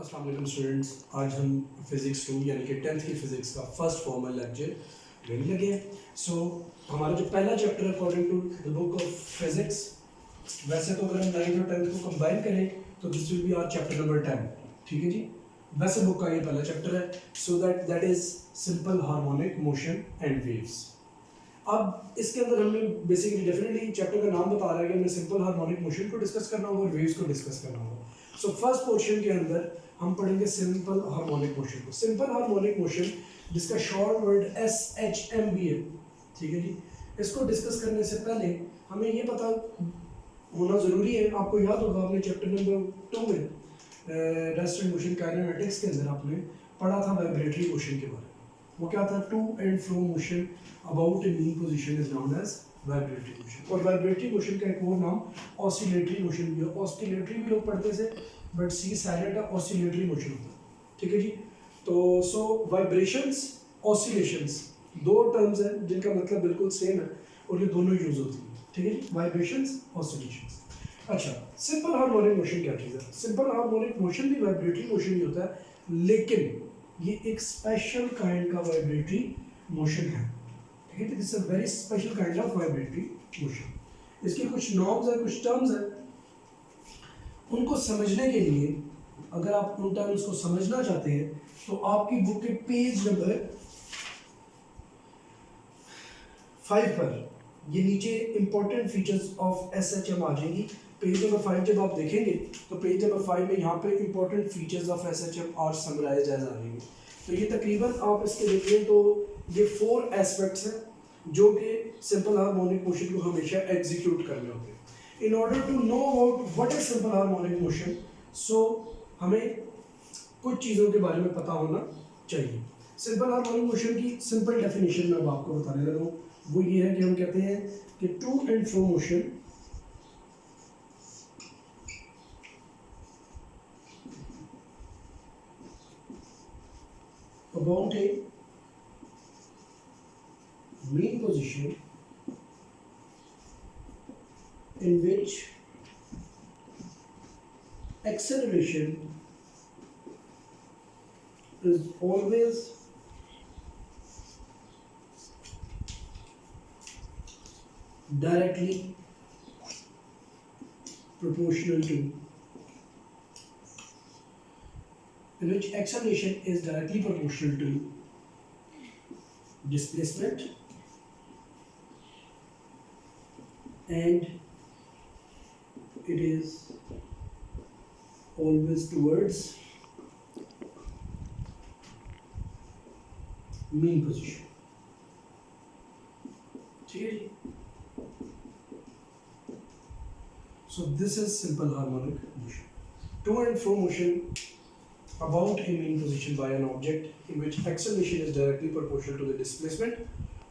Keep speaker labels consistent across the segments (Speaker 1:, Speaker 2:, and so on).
Speaker 1: अस्सलाम वालेकुम स्टूडेंट्स, आज हम फिज़िक्स 2 यानी कि 10th की फ़िज़िक्स का फर्स्ट फॉर्मल लेक्चर लेने लगे हैं। हमारा जो पहला चैप्टर है according to the book of physics, वैसे तो अगर हम 9th और 10th को कंबाइन करें तो this will be our chapter number 10। ठीक है जी, वैसे बुक का ये पहला चैप्टर है। So that is simple harmonic motion and waves. अब इसके अंदर हमने बेसिकली डेफिनेटली चैप्टर का नाम बता रहा है कि हमने सिंपल हार्मोनिक मोशन को डिस्कस करना होगा और वेव्स को डिस्कस करना होगा। सो फर्स्ट पोर्शन के अंदर हम पढ़ेंगे सिंपल हार्मोनिक मोशन को। सिंपल हार्मोनिक मोशन जिसका शॉर्ट वर्ड SHM भी है, ठीक है जी। इसको डिस्कस करने से पहले हमें ये पता होना ज़रूरी है, आपको याद होगा आपने चैप्टर नंबर 2 में रेस्ट एंड मोशन काइनेमेटिक्स के अंदर आपने पढ़ा था वाइब्रेटरी मोशन के बारे में। वो क्या था? To and fro motion about a mean position is known as vibratory motion. और वाइब्रेटरी मोशन का एक और नाम ऑसिलेटरी मोशन भी है। ऑसिलेटरी भी लोग पढ़ते थे बट सी साइलेंट है, ऑसिलेटरी मोशन होता है। ठीक है जी। तो सो वाइब्रेशंस, ऑसिलेशंस दो टर्म्स हैं जिनका मतलब बिल्कुल सेम है और ये दोनों यूज होती हैं। ठीक है जी, वाइब्रेशंस, ऑसिलेशंस। अच्छा, सिंपल हार्मोनिक मोशन क्या चीज़ है? सिंपल हार्मोनिक मोशन भी वाइब्रेटरी मोशन ही होता है, लेकिन ये एक स्पेशल काइंड का वाइब्रेटरी मोशन है। ठीक है, this is a very special kind of vibratory motion. इसके कुछ नॉर्म्स हैं, कुछ टर्म्स हैं, उनको समझने के लिए अगर आप उन टर्म्स को समझना चाहते हैं तो आपकी बुक के पेज नंबर 5 पर ये नीचे इंपॉर्टेंट फीचर्स ऑफ SHM आ जाएंगी। पेज नंबर 5 जब आप देखेंगे तो पेज नंबर 5 में यहाँ पे इंपॉर्टेंट फीचर्स ऑफ SHM और समराइज एज आ जाएंगे। तो ये तकरीबन आप इसके देखिए तो ये 4 एस्पेक्ट्स हैं जो कि सिंपल हार्मोनिक मोशन को हमेशा एग्जीक्यूट करने होते हैं। In order to know about what is simple harmonic motion, so हमें कुछ चीज़ों के बारे में पता होना चाहिए। सिंपल हार्मोनिक मोशन की सिंपल डेफिनेशन मैं अब आपको बताने लगा हूँ। वो ये है कि हम कहते हैं कि to and fro motion about a mean position in which acceleration is always directly proportional to displacement and it is always towards mean position। ठीक है जी। So this is simple harmonic motion. To and fro motion about a mean position by an object in which acceleration is directly proportional to the displacement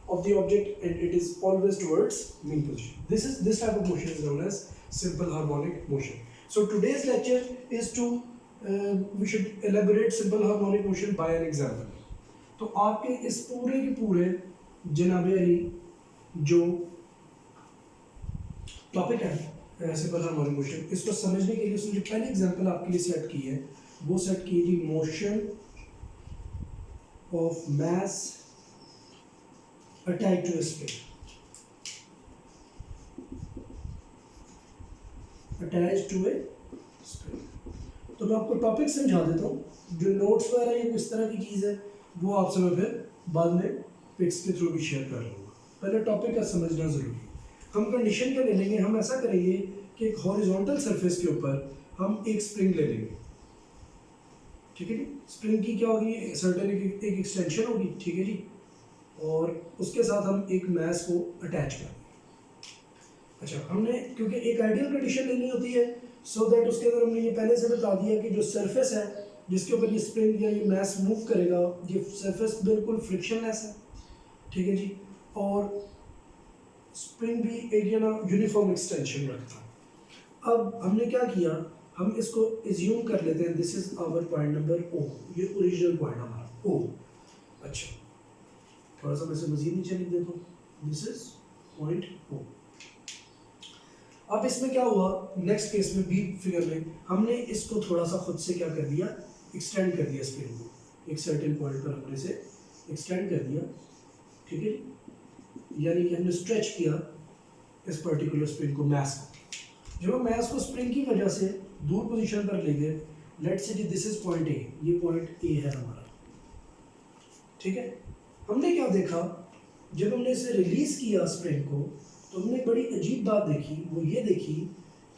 Speaker 1: of the object and it is always towards mean position. This type of motion is known as simple harmonic motion. So today's lecture is to we should elaborate simple harmonic motion by an example. तो आपके इस पूरे के पूरे जनाबे अली जो topic है simple harmonic motion, इसको समझने के लिए उसने जो पहली एग्जांपल आपके लिए सेट की है वो सेट की थी motion of mass attached to a spring. Attached to a spring. तो मैं आपको टॉपिक समझा देता हूँ। जो नोट्स वगैरह ये किस तरह की चीज़ है वो आपसे मैं फिर बाद में पिक्स के थ्रू भी शेयर कर लूँगा। पहले टॉपिक का समझना ज़रूरी है। हम कंडीशन क्या ले लेंगे? हम ऐसा करेंगे कि एक हॉरिजॉन्टल सरफेस के ऊपर हम एक स्प्रिंग ले लेंगे। ठीक है जी। स्प्रिंग की क्या होगी? सर्टेन एक एक्सटेंशन होगी। ठीक है जी। और उसके साथ हम एक मास को अटैच करेंगे। अच्छा, हमने क्योंकि एक आइडियल कंडीशन लेनी होती है सो दैट उसके अंदर हमने ये पहले से बता दिया कि जो सरफेस है जिसके ऊपर ये स्प्रिंग या ये मास मूव करेगा ये सरफेस बिल्कुल फ्रिक्शनलेस है। ठीक है जी। और स्प्रिंग भी एक ना यूनिफॉर्म एक्सटेंशन रखता है। अब हमने क्या किया, हम इसको एज्यूम कर लेते हैं this is our point number O। ये ओरिजिनल पॉइंट हमारा O। अच्छा, थोड़ा सा मैं इसे मजीद नीचे लिख देता हूँ। This is point O। अब इसमें क्या हुआ, नेक्स्ट केस में बी फिगर में हमने इसको थोड़ा सा खुद से क्या कर दिया, एक्सटेंड कर दिया स्प्रिंग को, एक सर्टेन पॉइंट पर हमने से एक्सटेंड कर दिया, ठीक है, यानी कि हमने स्ट्रेच किया इस पर्टिकुलर स्प्रिंग को, मैस को। जब हम मैस को स्प्रिंग की वजह से दूर पोजीशन पर ले गए, let's say this is point A, ये पॉइंट ए है हमारा, ठीक है। हमने क्या देखा, जब हमने इसे रिलीज किया स्प्रिंग को, तो हमने बड़ी अजीब बात देखी, वो ये देखी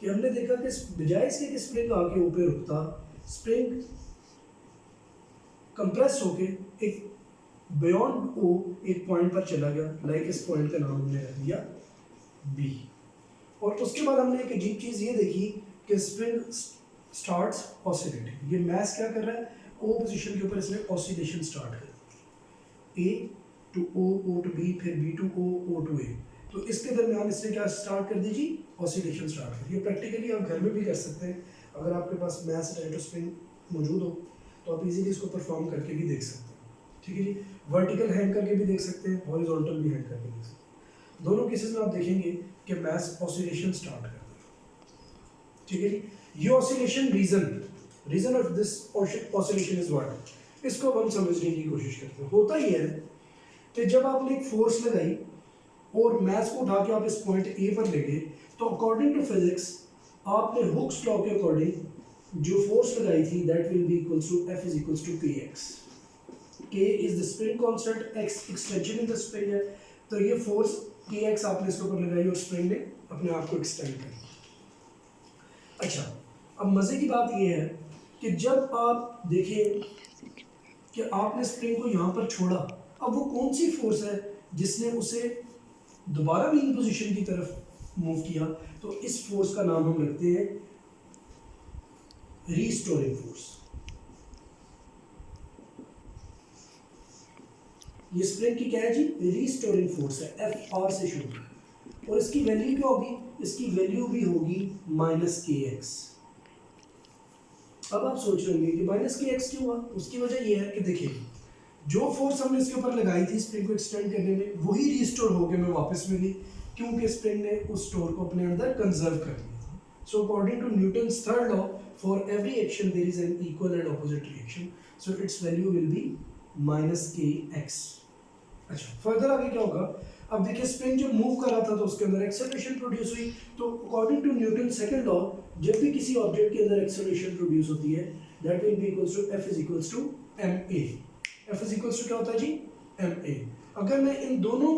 Speaker 1: कि हमने देखा कि बजाय इसके कि स्प्रिंग आके ऊपर रुकता, स्प्रिंग कंप्रेस होके एक बियॉन्ड ओ एक पॉइंट पर चला गया, लाइक इस पॉइंट का नाम हमने रख दिया बी। और उसके बाद हमने एक अजीब चीज़ ये देखी कि स्प्रिंग स्टार्ट्स ऑसिलेटिंग। ये मैस क्या कर रहा है, ओ पोजीशन के ऊपर इसने ऑसिलेशन स्टार्ट कर, A to O, O to B, फिर B to O, O to A. तो इसके दरमियान इसने क्या स्टार्ट कर दी जी, ऑसिलेशन स्टार्ट कर। ये प्रैक्टिकली आप घर में भी कर सकते हैं, अगर आपके पास मैस अटैच्ड स्प्रिंग मौजूद हो तो आप इजीली इसको परफॉर्म करके भी देख सकते हैं, ठीक है जी। वर्टिकल हैंग करके भी देख सकते हैं, हॉरिजॉन्टल भी हैंग करके देख सकते हैं। दोनों केसेस में आप देखेंगे कि मैस ऑसिलेशन स्टार्ट कर देगा, ठीक है जी। ये oscillation reason of this oscillation is what, इसको हम समझने की कोशिश करते हैं। होता ही है कि जब आपने एक फोर्स लगाई और मैस को उठा के आप इस पॉइंट ए पर ले गए, तो अकॉर्डिंग टू फिजिक्स आपने हुक्स लॉ के अकॉर्डिंग जो फोर्स लगाई थी, that will be equals to F is equals to kx। k is the spring constant, x extension in the spring है, तो ये फोर्स kx आपने इसके ऊपर लगाई और स्प्रिंग ने अपने आप को एक्सटेंड कर दिया। अच्छा, अब मजे की बात ये है कि जब आप देखें कि आपने स्प्रिंग को यहाँ पर छोड़ा, अब वो कौन सी फोर्स है जिसने उसे दोबारा मीन पोजीशन की तरफ मूव किया, तो इस फोर्स का नाम हम रखते हैं रीस्टोरिंग फोर्स। ये स्प्रिंग की क्या है जी, रीस्टोरिंग फोर्स है, एफ आर से शुरू, और इसकी वैल्यू क्या होगी, इसकी वैल्यू भी होगी -kx। अब आप सोच रहे होंगे कि -kx क्यों हुआ, उसकी वजह ये है कि देखिए जो फोर्स हमने इसके ऊपर लगाई थी स्प्रिंग को एक्सटेंड करने में, वही रीस्टोर होकर में वापस मिली, क्योंकि स्प्रिंग ने उस स्टोर को अपने अंदर कंजर्व कर लिया था। So according to Newton's third law, for every action there is an equal and opposite reaction, so it's value will be -kx। अच्छा, फर्दर आगे क्या होगा, अब देखिए स्प्रिंग जब मूव कर रहा था तो उसके अंदर एक्सेलरेशन प्रोड्यूस हुई, तो according to Newton second law, जब भी किसी ऑब्जेक्ट के अंदर एक्सेलरेशन प्रोड्यूस होती है, that will be equals to F is equals to ma। F is equals to क्या होता है जी, ma। अगर मैं इन दोनों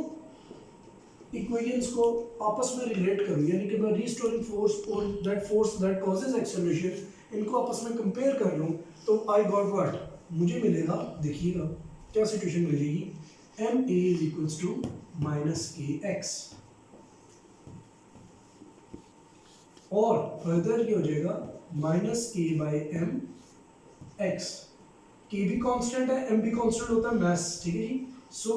Speaker 1: इक्वेशंस को आपस में रिलेट करूं, यानी कि मैं रीस्टोरिंग फोर्स और that force that causes acceleration, इनको आपस में कंपेयर कर लूं, तो आई गॉट व्हाट, मुझे मिलेगा, देखिएगा क्या सिचुएशन मिलेगी, ma is equals to -kx, और फर्दर ये हो जाएगा -k/m x। k भी कांस्टेंट है, m भी कांस्टेंट होता है, मास, ठीक है जी। So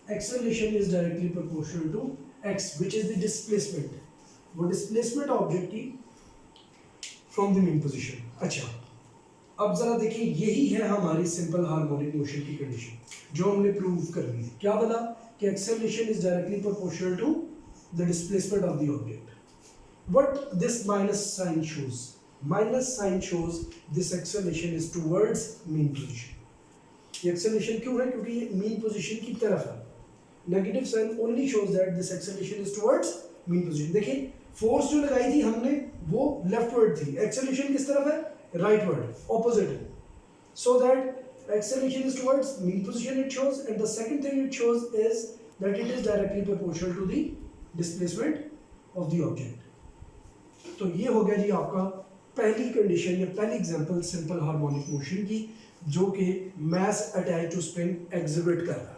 Speaker 1: acceleration is directly proportional to x, which is the displacement, वो डिस्प्लेसमेंट ऑब्जेक्ट की फ्रॉम द मीन पोजीशन। अच्छा, अब जरा देखिए, यही है हमारी सिंपल हार्मोनिक मोशन की कंडीशन जो हमने प्रूव कर ली थी। क्या बोला कि acceleration is directly proportional to the displacement of the object. What this minus sign shows? Minus sign shows this acceleration is towards mean position. ये acceleration क्यों है? क्योंकि ये mean position की तरफ है। Negative sign only shows that this acceleration is towards mean position. देखिए, force जो लगाई थी हमने वो leftward थी, acceleration किस तरफ है? Rightward, opposite है। So that acceleration is towards mean position it shows, and the second thing it shows is that it is directly proportional to the displacement of the object. तो ये हो गया जी आपका पहली कंडीशन या पहली एग्जांपल सिंपल हार्मोनिक मोशन की, जो कि mass attach to spring exhibit कर रहा है।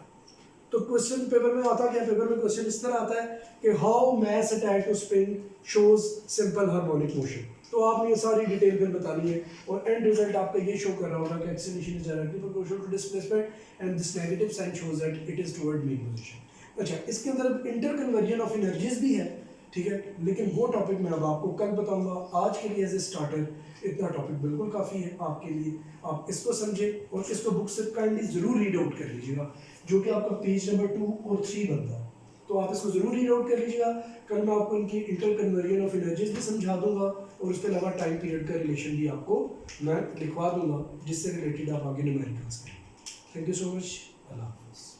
Speaker 1: तो क्वेश्चन पेपर में आता क्या, पेपर में क्वेश्चन इस तरह आता है कि how mass attach to spring shows simple harmonic motion. तो आपने ये सारी डिटेल फिर बतानी है, और एंड रिजल्ट आपका ये शो कर रहा होगा कि acceleration is directly proportional to displacement and this negative sign shows that it is toward mean position. अच्छा, इसके अंदर इंटर कन्वर्जन ऑफ एनर्जीज भी है, ठीक है, लेकिन वो टॉपिक मैं अब आपको कल बताऊंगा। आज के लिए एज ए स्टार्टर इतना टॉपिक बिल्कुल काफ़ी है आपके लिए। आप इसको समझें और इसको बुक से काइंडली ज़रूर रीड आउट कर लीजिएगा, जो कि आपका पेज नंबर 2 और 3 बनता है। तो आप इसको ज़रूर रीड आउट कर लीजिएगा। कल मैं आपको इनकी इंटर कन्वर्जन ऑफ एनर्जीज भी समझा दूंगा, और उसके अलावा टाइम पीरियड का रिलेशन भी आपको मैं लिखवा दूंगा जिससे रिलेटेड आप आगे न्यूमेरिकल्स करें। Thank you so much. अल्लाह हाफ़िज़।